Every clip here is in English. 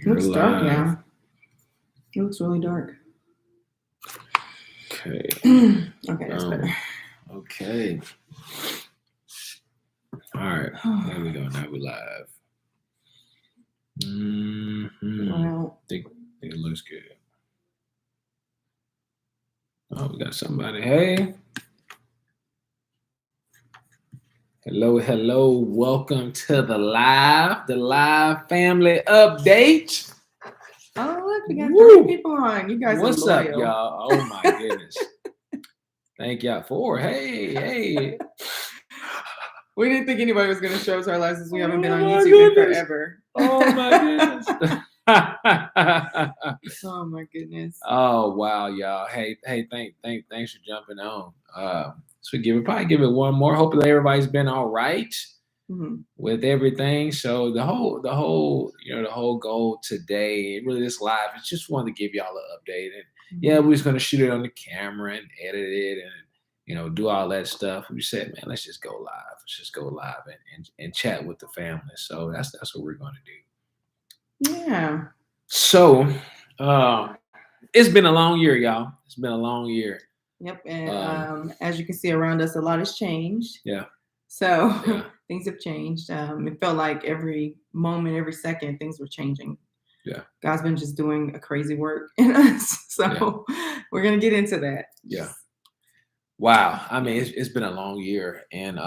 It looks dark now. It looks really dark. Okay. Okay, that's better. Okay. All right. There we go. Now we're live. Well, I think it looks good. Oh, we got somebody. Hey. Hello. Welcome to the live family update. Oh, look, we got 30 people on. You guys What's are up, loyal. y'all? Oh my goodness. Thank y'all for. Hey. We didn't think anybody was going to show us our lives since we haven't been on YouTube in forever. Oh my goodness. Oh my goodness. Oh wow, y'all. Hey, thanks for jumping on. So probably give it one more. Hopefully everybody's been all right with everything. So the whole goal today, really this live, is just wanted to give y'all an update. And yeah, we're just gonna shoot it on the camera and edit it and do all that stuff. We said, man, let's just go live. Let's just go live and chat with the family. So that's what we're gonna do. Yeah. So it's been a long year, y'all. It's been a long year. Yep. And as you can see around us, a lot has changed. Yeah. So things have changed. It felt like every moment, every second, things were changing. Yeah. God's been just doing a crazy work in us. So we're going to get into that. Yeah. Wow. I mean, it's been a long year. And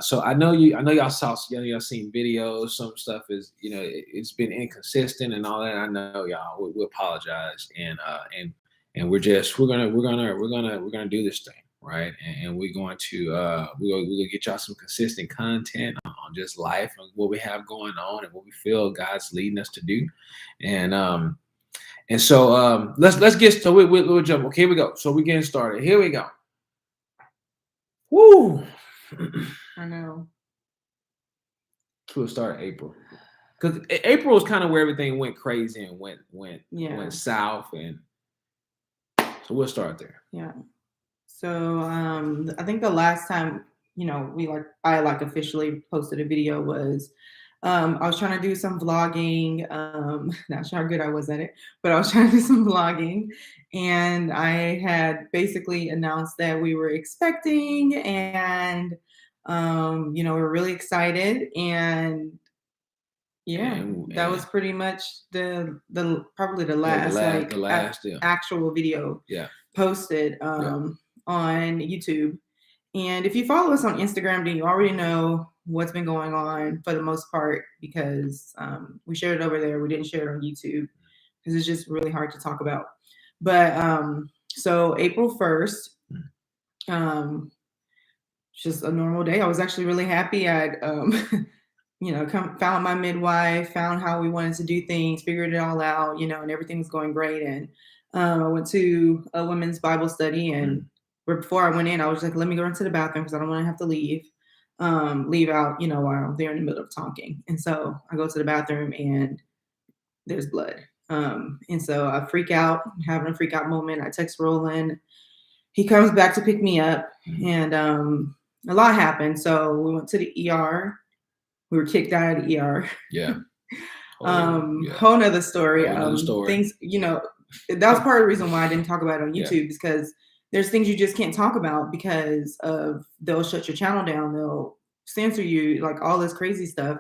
so I know y'all seen videos. Some stuff is, it's been inconsistent and all that. I know y'all, we apologize. And we're gonna do this thing. Right. And we're going to, we're going to get y'all some consistent content on just life and what we have going on and what we feel God's leading us to do. And so let's get started. We'll jump. Okay, here we go. So we're getting started. Here we go. Woo! I know. So we'll start April. Because April was kind of where everything went crazy and went south. And so we'll start there. Yeah. So I think the last time, I officially posted a video was I was trying to do some vlogging. Not sure how good I was at it, but I was trying to do some vlogging. And I had basically announced that we were expecting and, we're really excited. And that was pretty much probably the last actual video posted on YouTube. And if you follow us on Instagram, then you already know what's been going on for the most part because we shared it over there. We didn't share it on YouTube because it's just really hard to talk about. But so April 1st, just a normal day. I was actually really happy. I'd found my midwife, found how we wanted to do things, figured it all out, and everything was going great. And I went to a women's Bible study, and before I went in, I was like, let me go into the bathroom because I don't want to have to leave out, while they're in the middle of talking. And so I go to the bathroom and there's blood. And so I freak out, having a freak out moment. I text Roland. He comes back to pick me up, and a lot happened. So we went to the ER. We were kicked out of the ER. Yeah. Whole nother story. Things, that was part of the reason why I didn't talk about it on YouTube is because there's things you just can't talk about because they'll shut your channel down. They'll censor you, like all this crazy stuff.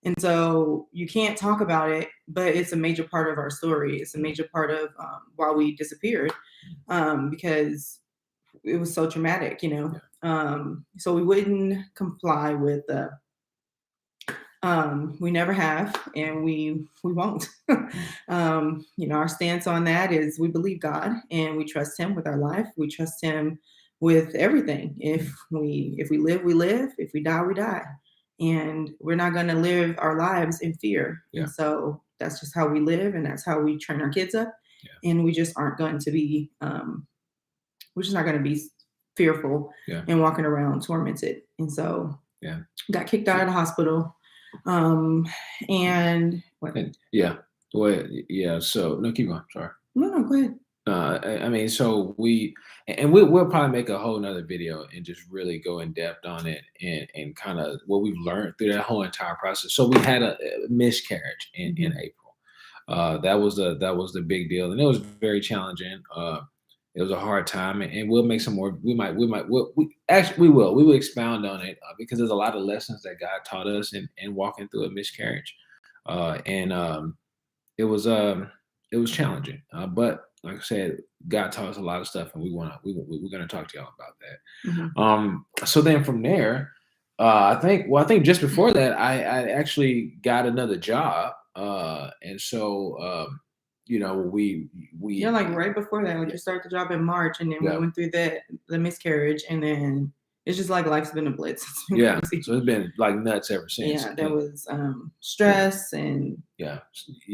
And so you can't talk about it, but it's a major part of our story. It's a major part of why we disappeared because it was so traumatic, so we wouldn't comply with we never have, and we won't. Our stance on that is we believe God and we trust him with our life. We trust him with everything. If we live, we live. If we die, we die. And we're not going to live our lives in fear. Yeah. And so that's just how we live, and that's how we train our kids up. Yeah. And we just aren't going to be, we're just not going to be fearful and walking around tormented. And so got kicked out of the hospital. And what? Go ahead. Yeah. So no, keep going. Sorry. No, go ahead. I mean, so we'll probably make a whole nother video and just really go in depth on it and kind of what we've learned through that whole entire process. So we had a miscarriage in April. That was the big deal, and it was very challenging. It was a hard time, and we'll make some more. We will expound on it because there's a lot of lessons that God taught us in walking through a miscarriage, and it was challenging. But like I said, God taught us a lot of stuff, and we're gonna talk to y'all about Mhm. that. So then from there, I think just before that, I actually got another job, and so Yeah, we like right before that, like yeah, you start the job in March, and then we yeah, went through the miscarriage, and then it's just like life's been a blitz. It's been yeah. crazy. So it's been like nuts ever since. Yeah, there And was yeah, stress, and yeah,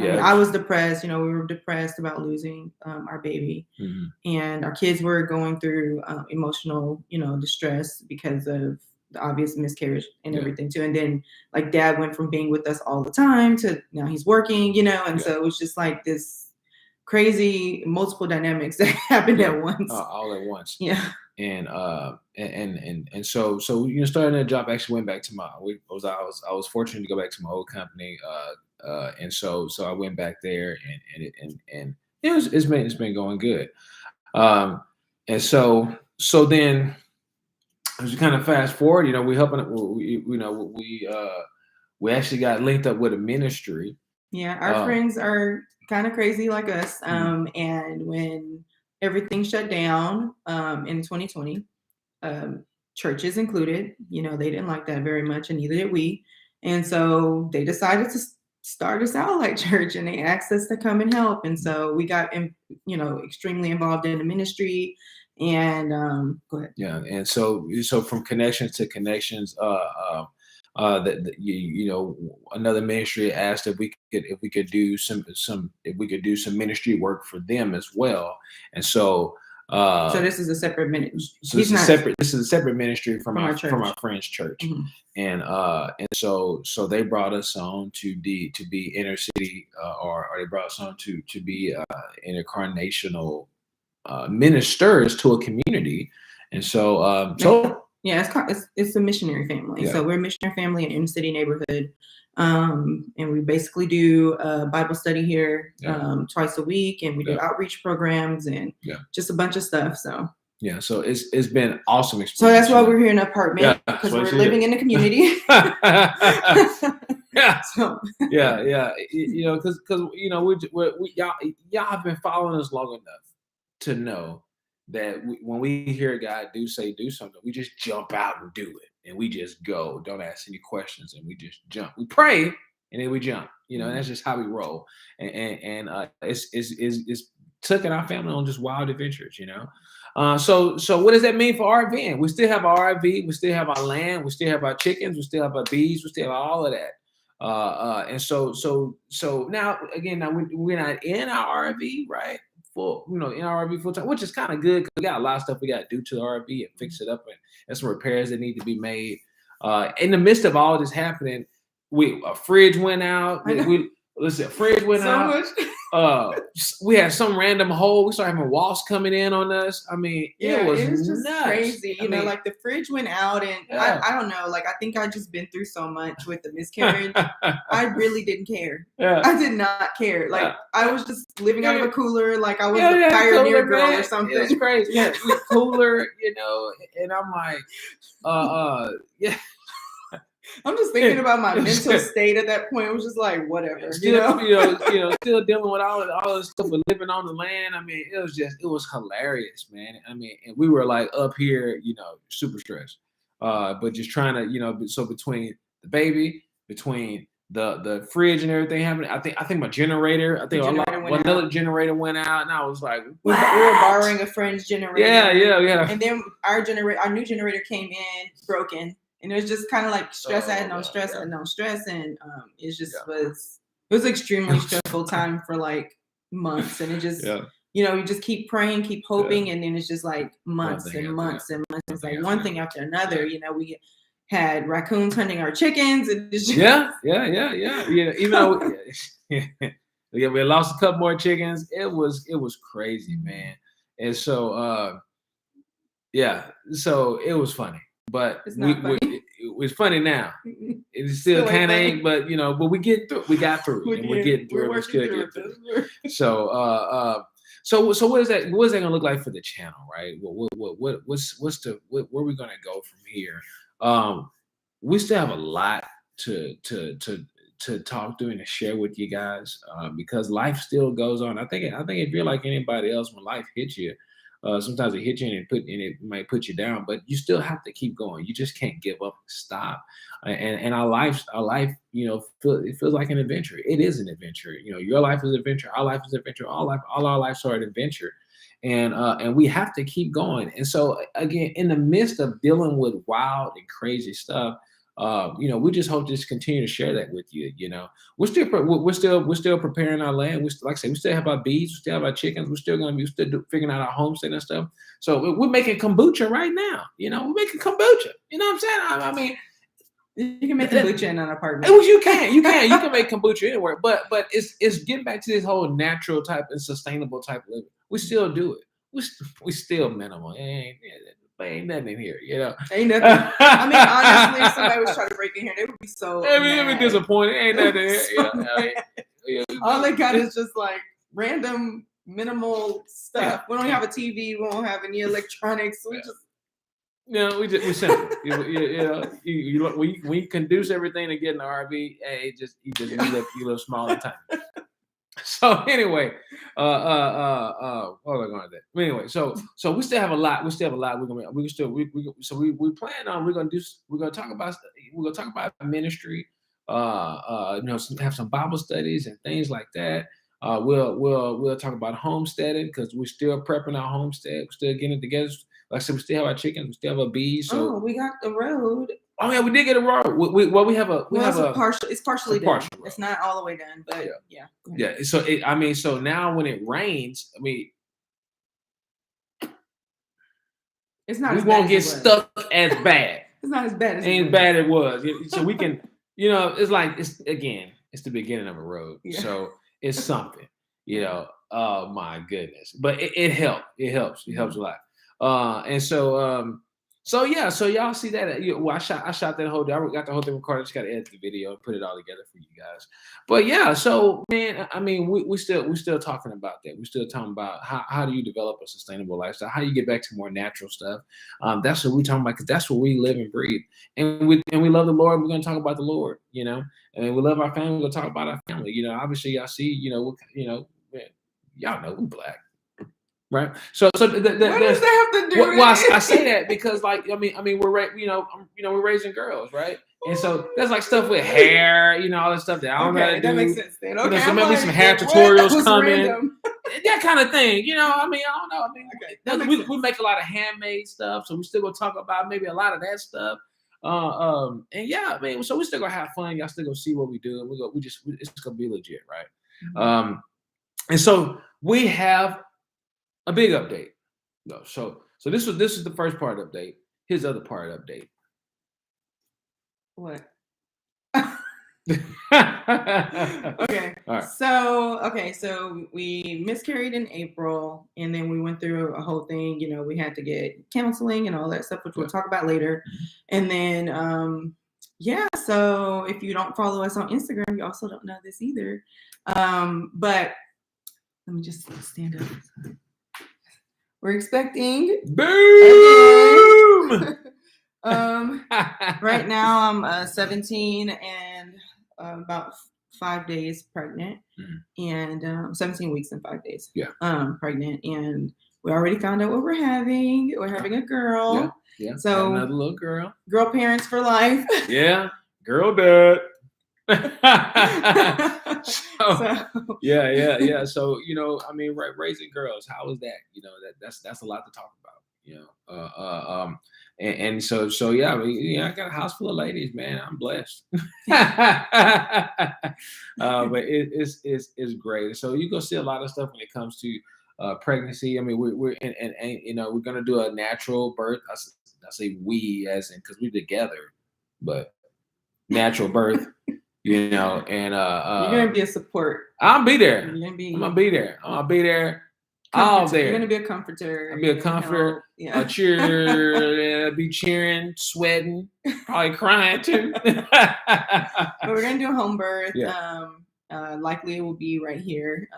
I mean, yeah. I was depressed. You know, we were depressed about losing our baby, Mhm, and our kids were going through emotional, distress because of the obvious miscarriage and yeah, everything too. And then, like, dad went from being with us all the time to now he's working, and yeah, so it was just like this crazy multiple dynamics that happened yeah. at once. All at once. Yeah. And so starting that job, actually went back to I was fortunate to go back to my old company, and so I went back there, and it's been going good. um and so then, as you kind of fast forward, we helping we actually got linked up with a ministry. Yeah, our um friends are kind of crazy like us. mhm, And when everything shut down in 2020, um, churches included, they didn't like that very much, and neither did we. And so they decided to start a satellite church, and they asked us to come and help. And so we got, extremely involved in the ministry. And go ahead. yeah, and so from connections to connections, that another ministry asked if we could do some ministry work for them as well. And so So uh this is a separate minute. so He's not this is a separate ministry from our from church. our friend's church. Mhm. And so they brought us on to be inner city, or they brought us on to be incarnational ministers to a community. And so Yeah, it's a missionary family. yeah, So we're a missionary family in inner city neighborhood, and we basically do Bible study here yeah, twice a week, and we do yeah, outreach programs and yeah, just a bunch of stuff. So yeah. So it's been awesome so that's experience, why we're here in an apartment, Yeah, because so we're it's living in the community. yeah, So yeah. Because y'all have been following us long enough to know that when we hear God do something, we just jump out and do it, and we just go. Don't ask any questions, and we just jump. We pray, and then we jump. And that's just how we roll. And it's taking our family on just wild adventures. So what does that mean for RVing? We still have our RV, we still have our land, we still have our chickens, we still have our bees, we still have all of that. And so now again, now we're not in our RV, right? In our RV full time, which is kind of good because we got a lot of stuff we got to do to the RV and fix it up, and some repairs that need to be made. In the midst of all this happening, a fridge went out. I know Listen, a fridge went so out. much. We had some random hole. We started having wasps coming in on us. I mean, it Yeah, was it was just nuts. crazy. I mean, Like the fridge went out, and yeah, I don't know. Like I think I just been through so much with the miscarriage. I really didn't care. yeah, I did not care. Like yeah. I was just living out of Yeah, a cooler, like I was yeah, the yeah, pioneer cooler, girl or man. It was something. crazy. Yeah, cooler, and I'm like, yeah, I'm just thinking about my it was mental state at that point. It was just like whatever, still, still dealing with all this stuff with living on the land. I mean, it was hilarious, man. I mean, and we were like up here, super stressed, but just trying to, so between the baby, between the fridge and everything happening, I think my generator, The generator went another out. generator went out, and I was like, We were what? borrowing a friend's generator. Yeah. And then our new generator came in broken, and it was just kind of like stress. I had no God, stress, yeah, I had no stress, and it just yeah. was extremely stressful time for like months, and it just Yeah, you just keep praying, keep yeah. hoping, and then it's just like One months thing and after months and months. one It's thing like after one another. thing after another. We had raccoons hunting our chickens, and it's just Yeah. Even though we lost a couple more chickens, it was crazy, man. And so yeah, so it was funny, but it's not funny. it's funny now. It still Still kind of ain't ain't, but but we get through. We got through it, and we're getting through it. We working still through get it. through it. So what is that? What is that gonna look like for the channel, right? Where are we gonna go from here? We still have a lot to talk through and to share with you guys, because life still goes on. I think if you're like anybody else, when life hits you, sometimes it hits you and it might put you down, but you still have to keep going. You just can't give up and stop. And our life, it feels like an adventure. It is an adventure. Your life is an adventure. Our life is an adventure. All our lives are an adventure. And we have to keep going. And so again, in the midst of dealing with wild and crazy stuff, we just hope to just continue to share that with you. We're still preparing our land. Like I said, we still have our bees, we still have our chickens. We're still figuring out our homestead and stuff. So we're making kombucha right now. We're making kombucha. You know what I'm saying? I mean, You can make kombucha in an apartment. you can make kombucha anywhere. But it's getting back to this whole natural type and sustainable type of living. We still do it. We still minimal. Ain't nothing in here, Ain't nothing. I mean, honestly, if somebody was trying to break in here, they would be so they'd be disappointed. Ain't nothing in here. All they got is just like random minimal stuff. We don't have a TV. We don't have any electronics. We just we simple. When you conduce everything to get in the RV, you live small and tiny. So anyway, what am I going to do? Anyway, so we still have a lot. We still have a lot. We plan on we're gonna talk about ministry. Have some Bible studies and things like that. We'll talk about homesteading because we're still prepping our homestead. We're still getting it together. Like I said, we still have our chickens. We still have a bees. So we got the road. Oh yeah, we did get a road. It's partially done. It's not all the way done, but yeah. So now when it rains, it's not. We won't get stuck as bad. It's not as bad as ain't bad it was. So we can, it's like it's the beginning of a road. Yeah. So it's something, Oh my goodness, but it helped. It helps. It helps a lot. So y'all see that? I shot that whole day. I got the whole thing recorded. I just got to edit the video and put it all together for you guys. But yeah, so man, we still talking about that. We're still talking about how do you develop a sustainable lifestyle? How do you get back to more natural stuff? That's what we're talking about because that's what we live and breathe. And we love the Lord. We're gonna talk about the Lord. And we love our family. We're gonna talk about our family. Obviously y'all see. Y'all know we're Black. Right. So what does that have to do? Well, I say that because we're raising girls, right? And so there's like stuff with hair, all that stuff that I don't know how to do. That makes sense then. Okay, so maybe some hair tutorials coming, that kind of thing. I don't know. We make a lot of handmade stuff, so we still gonna talk about maybe a lot of that stuff. So we still gonna have fun. Y'all still gonna see what we do. It's gonna be legit, right? Mm-hmm. And so we have a big update. No, so this is the first part update. Here's the other part update. What? Okay. All right. So we miscarried in April, and then we went through a whole thing. We had to get counseling and all that stuff, which we'll talk about later. And then, so if you don't follow us on Instagram, you also don't know this either. But let me just stand up. We're expecting boom. Right now I'm 17 and about 5 days pregnant, and 17 weeks and 5 days. Yeah. Pregnant, and we already found out what we're having. We're having a girl. Yeah. So another little girl. Girl parents for life. Yeah. Girl dad. Yeah. So raising girls, how is that? That's a lot to talk about. I got a house full of ladies, man. I'm blessed. But it's great. So you go see a lot of stuff when it comes to pregnancy. We're gonna do a natural birth. I say we as in because we're together, but natural birth. And you're gonna be a support. I'll be there. I'm gonna be there. all You're gonna there. be a comforter. I'll be a You're gonna comforter, help. a Yeah. cheer, be cheering, sweating, probably crying too. But we're gonna do a home birth. Yeah. Likely it will be right here.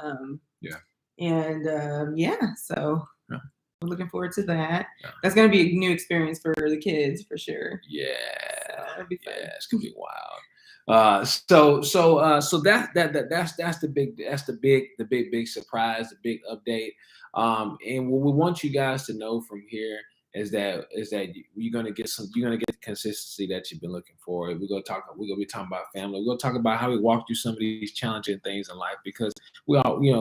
Yeah. And yeah, so Yeah. we're looking forward to that. Yeah. That's gonna be a new experience for the kids for sure. Yeah. So it'll be fun. Yeah, it's gonna be wild. So that's the big surprise, the big update. And what we want you guys to know from here is that you're gonna get the consistency that you've been looking for. We're gonna be talking about family. We're gonna talk about how we walk through some of these challenging things in life, because we all, we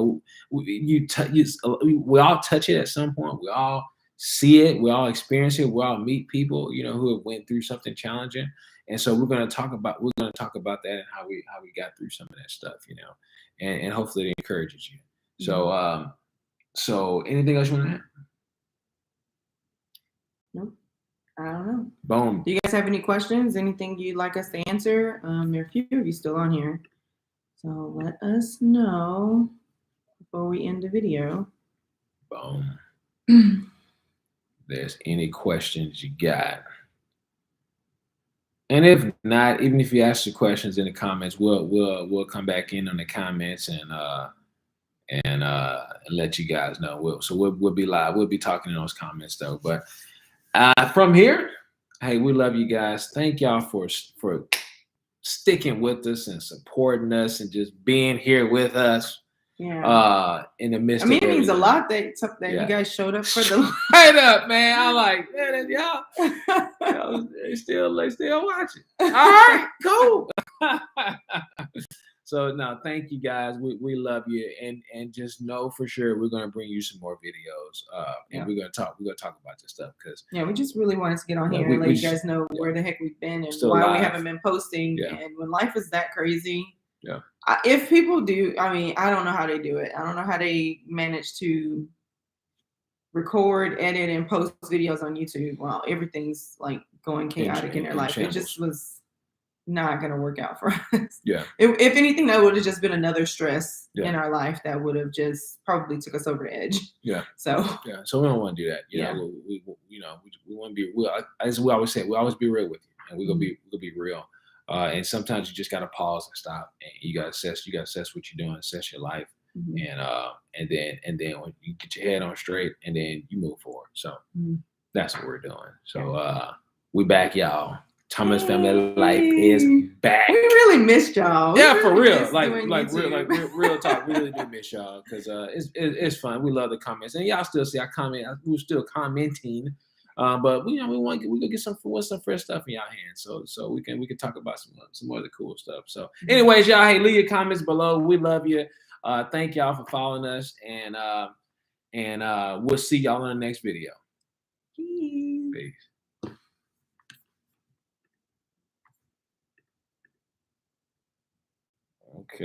all touch it at some point. We all see it. We all experience it. We all meet people, who have went through something challenging. And so we're going to talk about that and how we got through some of that stuff, and hopefully it encourages you. So anything else you want to add? Nope. I don't know. Boom. Do you guys have any questions? Anything you'd like us to answer? There are a few of you still on here, so let us know before we end the video. Boom. There's any questions you got. And if not, even if you ask the questions in the comments, we'll come back in on the comments and let you guys know. We'll be live. We'll be talking in those comments though. But from here, hey, we love you guys. Thank y'all for sticking with us and supporting us and just being here with us. Yeah. In the midst. I mean, of it means a everything. lot that Yeah. you guys showed up for the Right up, man. I'm like, man, y'all they still watching. All right, cool. So no, thank you guys. We love you, and just know for sure we're gonna bring you some more videos. And we're gonna talk about this stuff because we just really wanted to get on here and let you guys know where the heck we've been and why we haven't been posting. Yeah. And when life is that crazy, yeah. If people do, I mean, I don't know how they do it. I don't know how they manage to record, edit, and post videos on YouTube while everything's like going chaotic in their life. It just was not going to work out for us. Yeah. If anything, that would have just been another stress in our life that would have just probably took us over the edge. Yeah. So we don't want to do that. We want to be real. As we always say, we always be real with you, and we're gonna be real. And sometimes you just gotta pause and stop, and you gotta assess what you're doing, assess your life, and then when you get your head on straight, and then you move forward. So that's what we're doing. So we back, y'all. Thomas Family Life is back. We really missed y'all. Yeah, for real. Real talk. We really do miss y'all because it's fun. We love the comments, and y'all still see our comment. We're still commenting. But we can get some fresh stuff in y'all hands, so we can talk about some other cool stuff. So, anyways, y'all, hey, leave your comments below. We love you. Thank y'all for following us, and we'll see y'all in the next video. Peace. Okay.